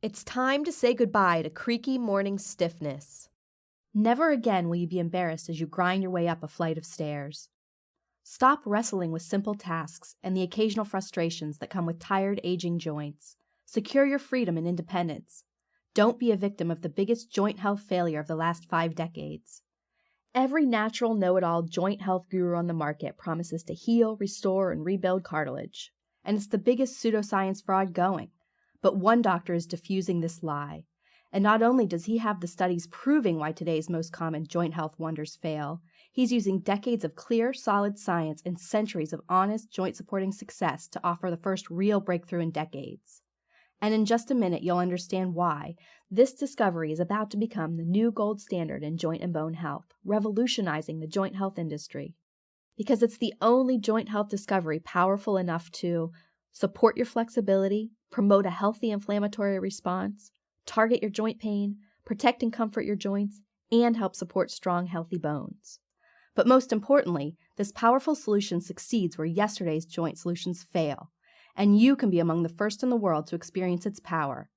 It's time to say goodbye to creaky morning stiffness. Never again will you be embarrassed as you grind your way up a flight of stairs. Stop wrestling with simple tasks and the occasional frustrations that come with tired, aging joints. Secure your freedom and independence. Don't be a victim of the biggest joint health failure of the last 5 decades. Every natural know-it-all joint health guru on the market promises to heal, restore, and rebuild cartilage. And it's the biggest pseudoscience fraud going. But one doctor is diffusing this lie. And not only does he have the studies proving why today's most common joint health wonders fail, he's using decades of clear, solid science and centuries of honest joint-supporting success to offer the first real breakthrough in decades. And in just a minute, you'll understand why this discovery is about to become the new gold standard in joint and bone health, revolutionizing the joint health industry. Because it's the only joint health discovery powerful enough to support your flexibility, promote a healthy inflammatory response, target your joint pain, protect and comfort your joints, and help support strong, healthy bones. But most importantly, this powerful solution succeeds where yesterday's joint solutions fail, and you can be among the first in the world to experience its power.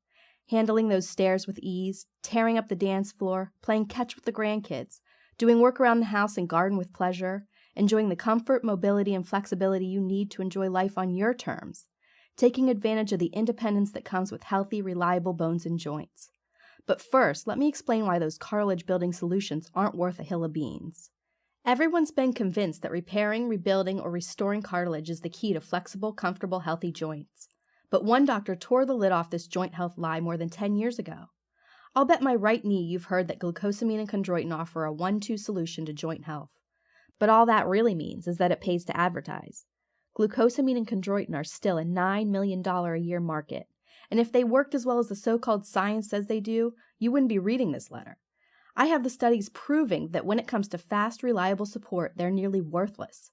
Handling those stairs with ease, tearing up the dance floor, playing catch with the grandkids, doing work around the house and garden with pleasure, enjoying the comfort, mobility, and flexibility you need to enjoy life on your terms, taking advantage of the independence that comes with healthy, reliable bones and joints. But first, let me explain why those cartilage-building solutions aren't worth a hill of beans. Everyone's been convinced that repairing, rebuilding, or restoring cartilage is the key to flexible, comfortable, healthy joints. But one doctor tore the lid off this joint health lie more than 10 years ago. I'll bet my right knee you've heard that glucosamine and chondroitin offer a 1-2 solution to joint health. But all that really means is that it pays to advertise. Glucosamine and chondroitin are still a $9 million a year market, and if they worked as well as the so-called science says they do, you wouldn't be reading this letter. I have the studies proving that when it comes to fast, reliable support, they're nearly worthless,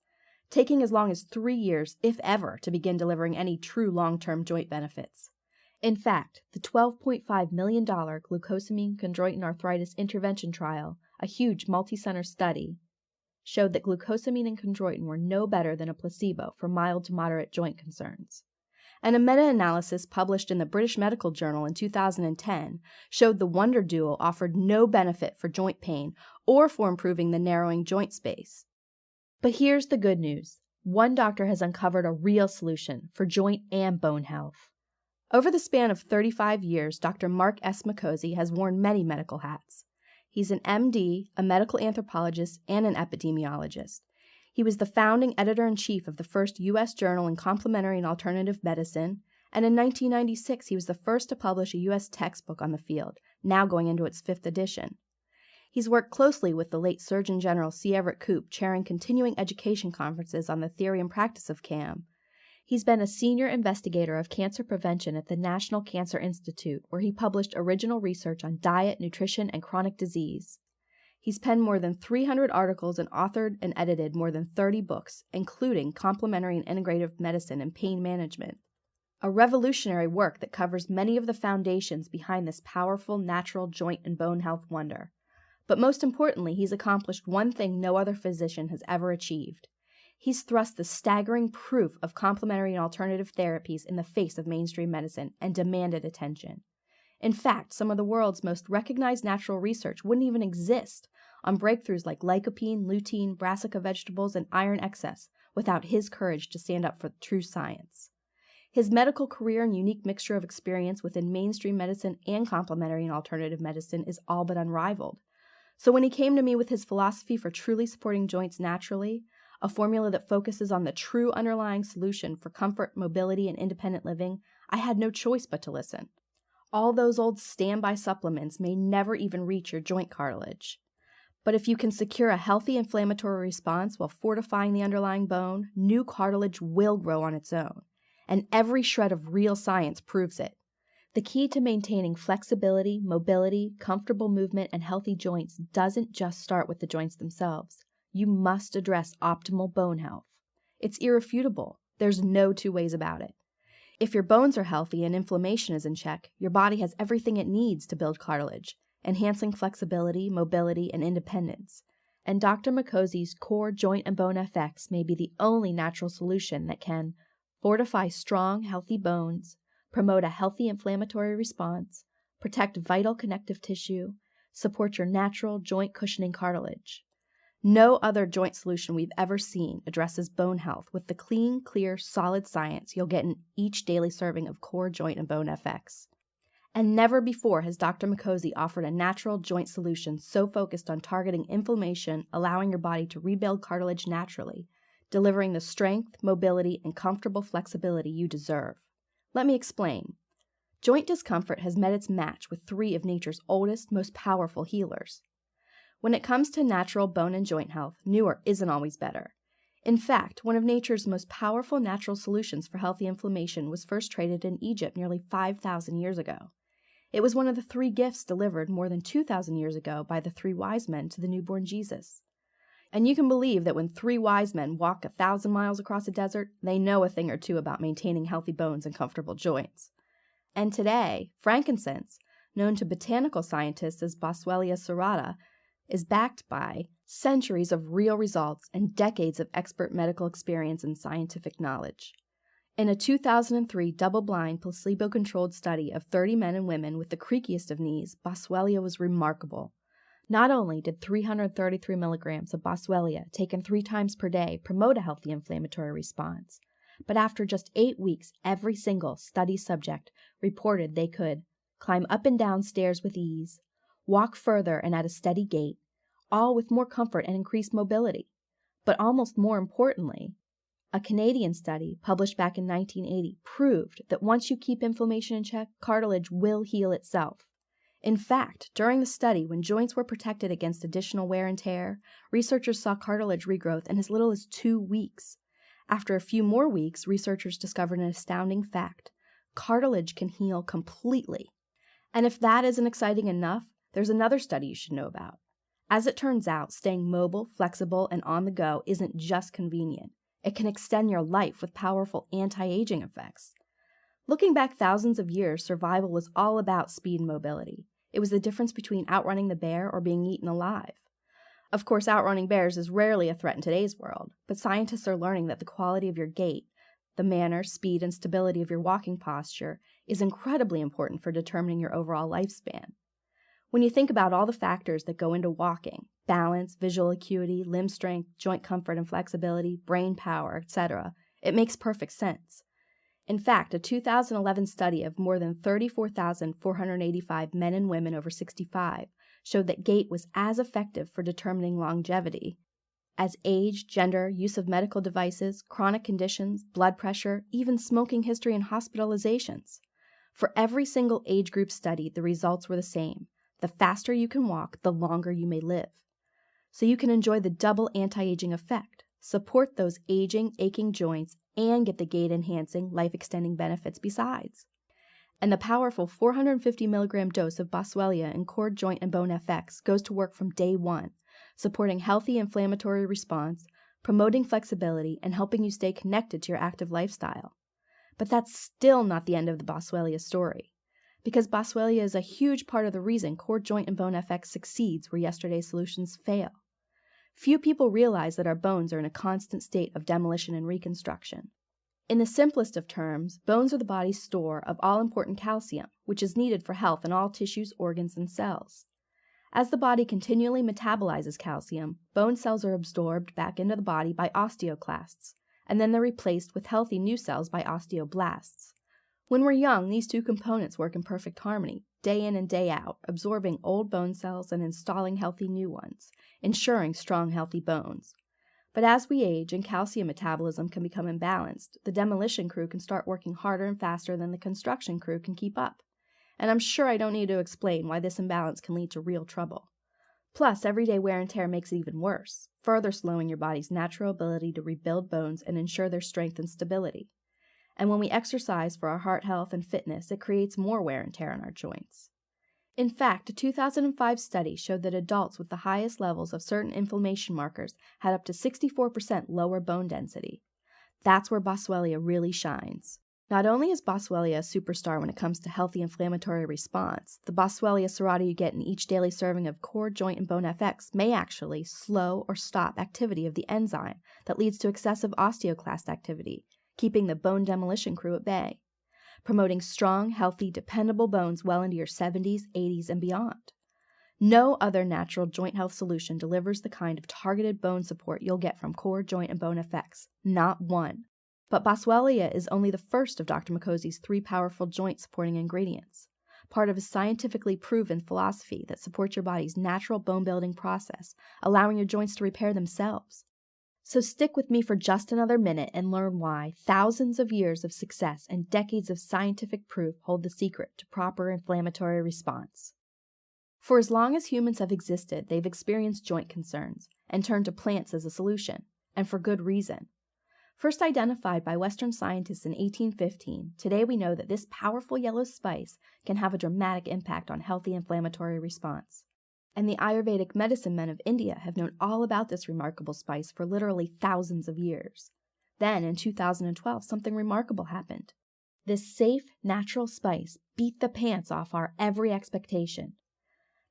taking as long as 3 years, if ever, to begin delivering any true long-term joint benefits. In fact, the $12.5 million glucosamine chondroitin arthritis intervention trial, a huge multi-center study, showed that glucosamine and chondroitin were no better than a placebo for mild to moderate joint concerns. And a meta-analysis published in the British Medical Journal in 2010 showed the Wonder Duo offered no benefit for joint pain or for improving the narrowing joint space. But here's the good news. One doctor has uncovered a real solution for joint and bone health. Over the span of 35 years, Dr. Mark S. Micozzi has worn many medical hats. He's an MD, a medical anthropologist, and an epidemiologist. He was the founding editor-in-chief of the first U.S. journal in complementary and alternative medicine, and in 1996 he was the first to publish a U.S. textbook on the field, now going into its 5th edition. He's worked closely with the late Surgeon General C. Everett Koop, chairing continuing education conferences on the theory and practice of CAM. He's been a senior investigator of cancer prevention at the National Cancer Institute, where he published original research on diet, nutrition, and chronic disease. He's penned more than 300 articles and authored and edited more than 30 books, including Complementary and Integrative Medicine and Pain Management, a revolutionary work that covers many of the foundations behind this powerful natural joint and bone health wonder. But most importantly, he's accomplished one thing no other physician has ever achieved. He's thrust the staggering proof of complementary and alternative therapies in the face of mainstream medicine and demanded attention. In fact, some of the world's most recognized natural research wouldn't even exist on breakthroughs like lycopene, lutein, brassica vegetables, and iron excess without his courage to stand up for true science. His medical career and unique mixture of experience within mainstream medicine and complementary and alternative medicine is all but unrivaled. So when he came to me with his philosophy for truly supporting joints naturally, a formula that focuses on the true underlying solution for comfort, mobility, and independent living, I had no choice but to listen. All those old standby supplements may never even reach your joint cartilage. But if you can secure a healthy inflammatory response while fortifying the underlying bone, new cartilage will grow on its own. And every shred of real science proves it. The key to maintaining flexibility, mobility, comfortable movement, and healthy joints doesn't just start with the joints themselves. You must address optimal bone health. It's irrefutable. There's no two ways about it. If your bones are healthy and inflammation is in check, your body has everything it needs to build cartilage, enhancing flexibility, mobility, and independence. And Dr. Micozzi's Core Joint and Bone FX may be the only natural solution that can fortify strong, healthy bones, promote a healthy inflammatory response, protect vital connective tissue, support your natural joint cushioning cartilage. No other joint solution we've ever seen addresses bone health with the clean, clear, solid science you'll get in each daily serving of Core Joint and Bone FX. And never before has Dr. Mikosi offered a natural joint solution so focused on targeting inflammation, allowing your body to rebuild cartilage naturally, delivering the strength, mobility, and comfortable flexibility you deserve. Let me explain. Joint discomfort has met its match with 3 of nature's oldest, most powerful healers. When it comes to natural bone and joint health, newer isn't always better. In fact, one of nature's most powerful natural solutions for healthy inflammation was first traded in Egypt nearly 5,000 years ago. It was one of the 3 gifts delivered more than 2,000 years ago by the 3 wise men to the newborn Jesus. And you can believe that when 3 wise men walk 1,000 miles across a desert, they know a thing or two about maintaining healthy bones and comfortable joints. And today, frankincense, known to botanical scientists as Boswellia serrata, is backed by centuries of real results and decades of expert medical experience and scientific knowledge. In a 2003 double-blind, placebo-controlled study of 30 men and women with the creakiest of knees, Boswellia was remarkable. Not only did 333 milligrams of Boswellia taken 3 times per day promote a healthy inflammatory response, but after just 8 weeks, every single study subject reported they could climb up and down stairs with ease, walk further and at a steady gait, all with more comfort and increased mobility. But almost more importantly, a Canadian study published back in 1980 proved that once you keep inflammation in check, cartilage will heal itself. In fact, during the study, when joints were protected against additional wear and tear, researchers saw cartilage regrowth in as little as 2 weeks. After a few more weeks, researchers discovered an astounding fact. Cartilage can heal completely. And if that isn't exciting enough, there's another study you should know about. As it turns out, staying mobile, flexible, and on the go isn't just convenient. It can extend your life with powerful anti-aging effects. Looking back thousands of years, survival was all about speed and mobility. It was the difference between outrunning the bear or being eaten alive. Of course, outrunning bears is rarely a threat in today's world, but scientists are learning that the quality of your gait, the manner, speed, and stability of your walking posture is incredibly important for determining your overall lifespan. When you think about all the factors that go into walking, balance, visual acuity, limb strength, joint comfort and flexibility, brain power, etc., it makes perfect sense. In fact, a 2011 study of more than 34,485 men and women over 65 showed that gait was as effective for determining longevity as age, gender, use of medical devices, chronic conditions, blood pressure, even smoking history and hospitalizations. For every single age group studied, the results were the same. The faster you can walk, the longer you may live. So you can enjoy the double anti-aging effect, support those aging, aching joints, and get the gait-enhancing, life-extending benefits besides. And the powerful 450 milligram dose of Boswellia in Core Joint and Bone FX goes to work from day one, supporting healthy inflammatory response, promoting flexibility, and helping you stay connected to your active lifestyle. But that's still not the end of the Boswellia story, because Boswellia is a huge part of the reason Core Joint and Bone FX succeeds where yesterday's solutions fail. Few people realize that our bones are in a constant state of demolition and reconstruction. In the simplest of terms, bones are the body's store of all-important calcium, which is needed for health in all tissues, organs, and cells. As the body continually metabolizes calcium, bone cells are absorbed back into the body by osteoclasts, and then they're replaced with healthy new cells by osteoblasts. When we're young, these 2 components work in perfect harmony, day in and day out, absorbing old bone cells and installing healthy new ones, ensuring strong, healthy bones. But as we age and calcium metabolism can become imbalanced, the demolition crew can start working harder and faster than the construction crew can keep up. And I'm sure I don't need to explain why this imbalance can lead to real trouble. Plus, everyday wear and tear makes it even worse, further slowing your body's natural ability to rebuild bones and ensure their strength and stability. And when we exercise for our heart health and fitness, it creates more wear and tear on our joints. In fact, a 2005 study showed that adults with the highest levels of certain inflammation markers had up to 64% lower bone density. That's where Boswellia really shines. Not only is Boswellia a superstar when it comes to healthy inflammatory response, the Boswellia serrata you get in each daily serving of Core Joint and Bone FX may actually slow or stop activity of the enzyme that leads to excessive osteoclast activity, keeping the bone demolition crew at bay. promoting strong, healthy, dependable bones well into your 70s, 80s, and beyond. No other natural joint health solution delivers the kind of targeted bone support you'll get from Core Joint and Bone FX. Not one. But Boswellia is only the first of Dr. Mukosi's 3 powerful joint-supporting ingredients, part of a scientifically proven philosophy that supports your body's natural bone-building process, allowing your joints to repair themselves. So stick with me for just another minute and learn why thousands of years of success and decades of scientific proof hold the secret to proper inflammatory response. For as long as humans have existed, they've experienced joint concerns and turned to plants as a solution, and for good reason. First identified by Western scientists in 1815, today we know that this powerful yellow spice can have a dramatic impact on healthy inflammatory response. And the Ayurvedic medicine men of India have known all about this remarkable spice for literally thousands of years. Then, in 2012, something remarkable happened. This safe, natural spice beat the pants off our every expectation.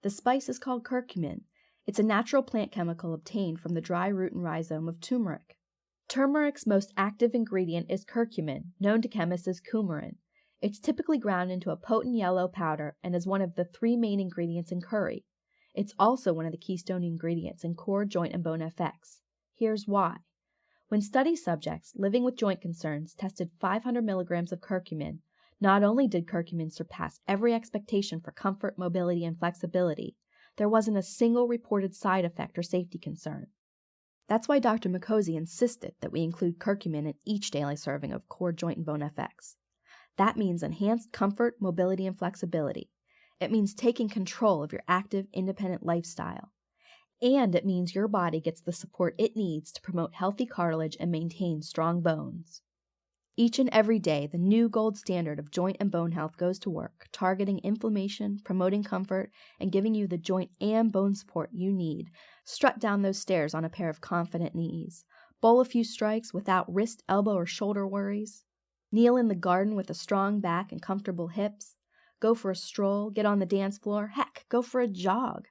The spice is called curcumin. It's a natural plant chemical obtained from the dry root and rhizome of turmeric. Turmeric's most active ingredient is curcumin, known to chemists as coumarin. It's typically ground into a potent yellow powder and is one of the 3 main ingredients in curry. It's also one of the keystone ingredients in Core Joint and Bone FX. Here's why. When study subjects living with joint concerns tested 500 milligrams of curcumin, not only did curcumin surpass every expectation for comfort, mobility, and flexibility, there wasn't a single reported side effect or safety concern. That's why Dr. Mukosi insisted that we include curcumin in each daily serving of Core Joint and Bone FX. That means enhanced comfort, mobility, and flexibility. It means taking control of your active, independent lifestyle. And it means your body gets the support it needs to promote healthy cartilage and maintain strong bones. Each and every day, the new gold standard of joint and bone health goes to work, targeting inflammation, promoting comfort, and giving you the joint and bone support you need. Strut down those stairs on a pair of confident knees. Bowl a few strikes without wrist, elbow, or shoulder worries. Kneel in the garden with a strong back and comfortable hips. Go for a stroll, get on the dance floor, heck, go for a jog.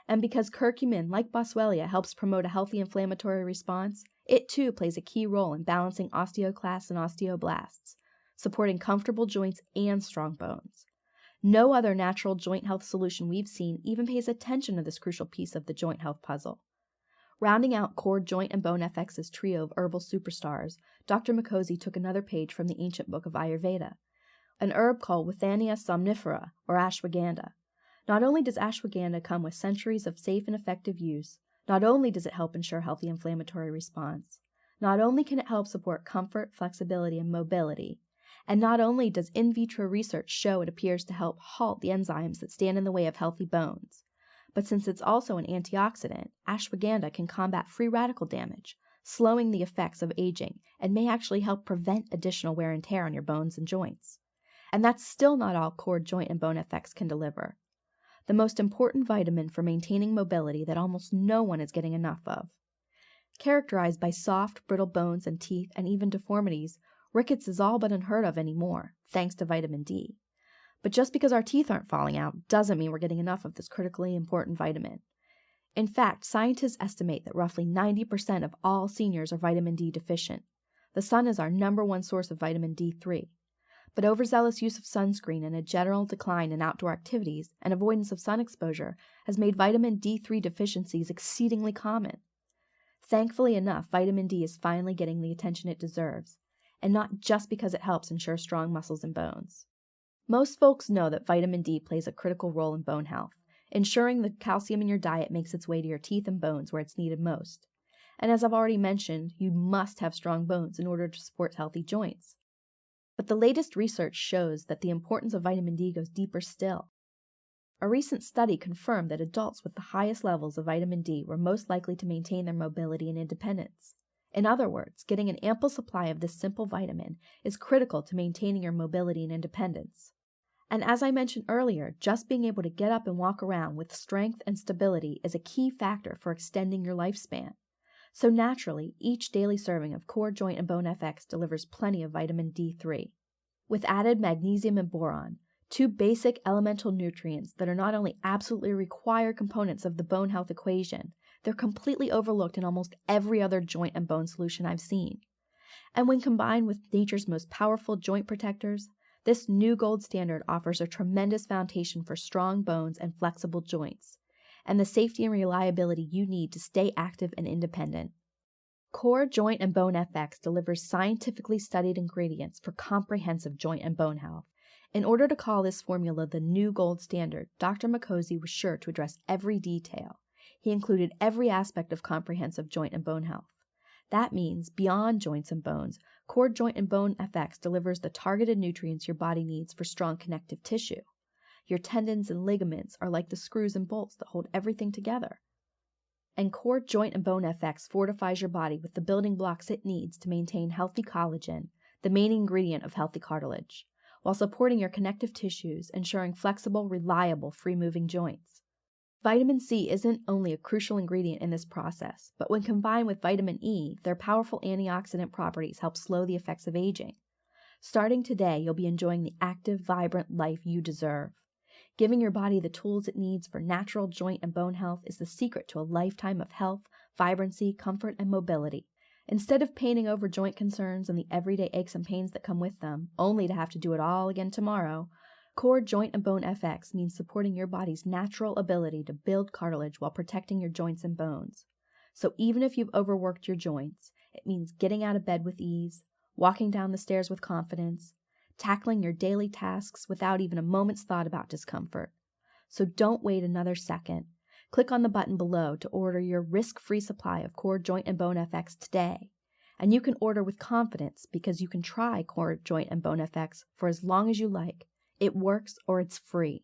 And because curcumin, like Boswellia, helps promote a healthy inflammatory response, it too plays a key role in balancing osteoclasts and osteoblasts, supporting comfortable joints and strong bones. No other natural joint health solution we've seen even pays attention to this crucial piece of the joint health puzzle. Rounding out Core Joint and Bone FX's trio of herbal superstars, Dr. Mukosi took another page from the ancient book of Ayurveda, an herb called Withania somnifera, or ashwagandha. Not only does ashwagandha come with centuries of safe and effective use, not only does it help ensure healthy inflammatory response, not only can it help support comfort, flexibility, and mobility, and not only does in vitro research show it appears to help halt the enzymes that stand in the way of healthy bones, but since it's also an antioxidant, ashwagandha can combat free radical damage, slowing the effects of aging, and may actually help prevent additional wear and tear on your bones and joints. And that's still not all Core Joint and Bone FX can deliver. The most important vitamin for maintaining mobility that almost no one is getting enough of. Characterized by soft, brittle bones and teeth and even deformities, rickets is all but unheard of anymore, thanks to vitamin D. But just because our teeth aren't falling out doesn't mean we're getting enough of this critically important vitamin. In fact, scientists estimate that roughly 90% of all seniors are vitamin D deficient. The sun is our #1 source of vitamin D3. But overzealous use of sunscreen and a general decline in outdoor activities and avoidance of sun exposure has made vitamin D3 deficiencies exceedingly common. Thankfully enough, vitamin D is finally getting the attention it deserves, and not just because it helps ensure strong muscles and bones. Most folks know that vitamin D plays a critical role in bone health, ensuring the calcium in your diet makes its way to your teeth and bones where it's needed most. And as I've already mentioned, you must have strong bones in order to support healthy joints. But the latest research shows that the importance of vitamin D goes deeper still. A recent study confirmed that adults with the highest levels of vitamin D were most likely to maintain their mobility and independence. In other words, getting an ample supply of this simple vitamin is critical to maintaining your mobility and independence. And as I mentioned earlier, just being able to get up and walk around with strength and stability is a key factor for extending your lifespan. So naturally, each daily serving of Core Joint and Bone FX delivers plenty of vitamin D3. With added magnesium and boron, 2 basic elemental nutrients that are not only absolutely required components of the bone health equation, they're completely overlooked in almost every other joint and bone solution I've seen. And when combined with nature's most powerful joint protectors, This new gold standard offers a tremendous foundation for strong bones and flexible joints, and the safety and reliability you need to stay active and independent. Core Joint and Bone FX delivers scientifically studied ingredients for comprehensive joint and bone health. In order to call this formula the new gold standard, Dr. Makosi was sure to address every detail. He included every aspect of comprehensive joint and bone health. That means, beyond joints and bones, Core Joint and Bone FX delivers the targeted nutrients your body needs for strong connective tissue. Your tendons and ligaments are like the screws and bolts that hold everything together. And Core Joint and Bone FX fortifies your body with the building blocks it needs to maintain healthy collagen, the main ingredient of healthy cartilage, while supporting your connective tissues, ensuring flexible, reliable, free-moving joints. Vitamin C isn't only a crucial ingredient in this process, but when combined with vitamin E, their powerful antioxidant properties help slow the effects of aging. Starting today, you'll be enjoying the active, vibrant life you deserve. Giving your body the tools it needs for natural joint and bone health is the secret to a lifetime of health, vibrancy, comfort, and mobility. Instead of painting over joint concerns and the everyday aches and pains that come with them, only to have to do it all again tomorrow, Core Joint and Bone FX means supporting your body's natural ability to build cartilage while protecting your joints and bones. So even if you've overworked your joints, it means getting out of bed with ease, walking down the stairs with confidence, tackling your daily tasks without even a moment's thought about discomfort. So don't wait another second. Click on the button below to order your risk-free supply of Core Joint and Bone FX today. And you can order with confidence because you can try Core Joint and Bone FX for as long as you like. It works or it's free.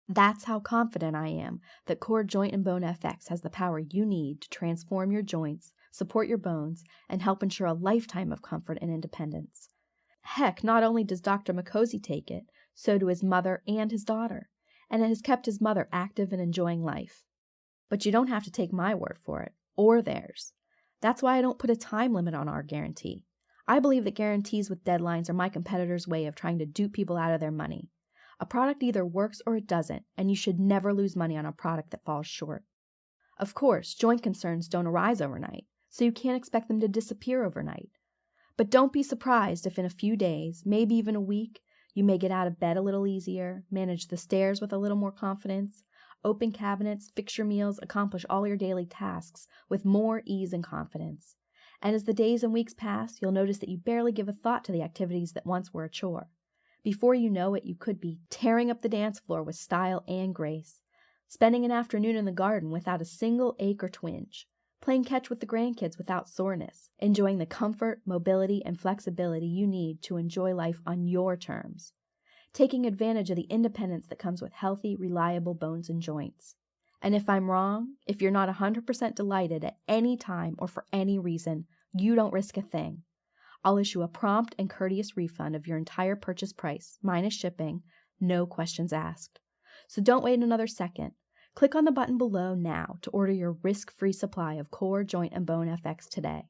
That's how confident I am that Core Joint and Bone FX has the power you need to transform your joints, support your bones, and help ensure a lifetime of comfort and independence. Heck, not only does Dr. Makosi take it, so do his mother and his daughter, and it has kept his mother active and enjoying life. But you don't have to take my word for it, or theirs. That's why I don't put a time limit on our guarantee. I believe that guarantees with deadlines are my competitors' way of trying to dupe people out of their money. A product either works or it doesn't, and you should never lose money on a product that falls short. Of course, joint concerns don't arise overnight, so you can't expect them to disappear overnight. But don't be surprised if in a few days, maybe even a week, you may get out of bed a little easier, manage the stairs with a little more confidence, open cabinets, fix your meals, accomplish all your daily tasks with more ease and confidence. And as the days and weeks pass, you'll notice that you barely give a thought to the activities that once were a chore. Before you know it, you could be tearing up the dance floor with style and grace, spending an afternoon in the garden without a single ache or twinge, playing catch with the grandkids without soreness, enjoying the comfort, mobility, and flexibility you need to enjoy life on your terms, taking advantage of the independence that comes with healthy, reliable bones and joints. And if I'm wrong, if you're not 100% delighted at any time or for any reason, you don't risk a thing. I'll issue a prompt and courteous refund of your entire purchase price, minus shipping, no questions asked. So don't wait another second. Click on the button below now to order your risk-free supply of Core Joint and Bone FX today.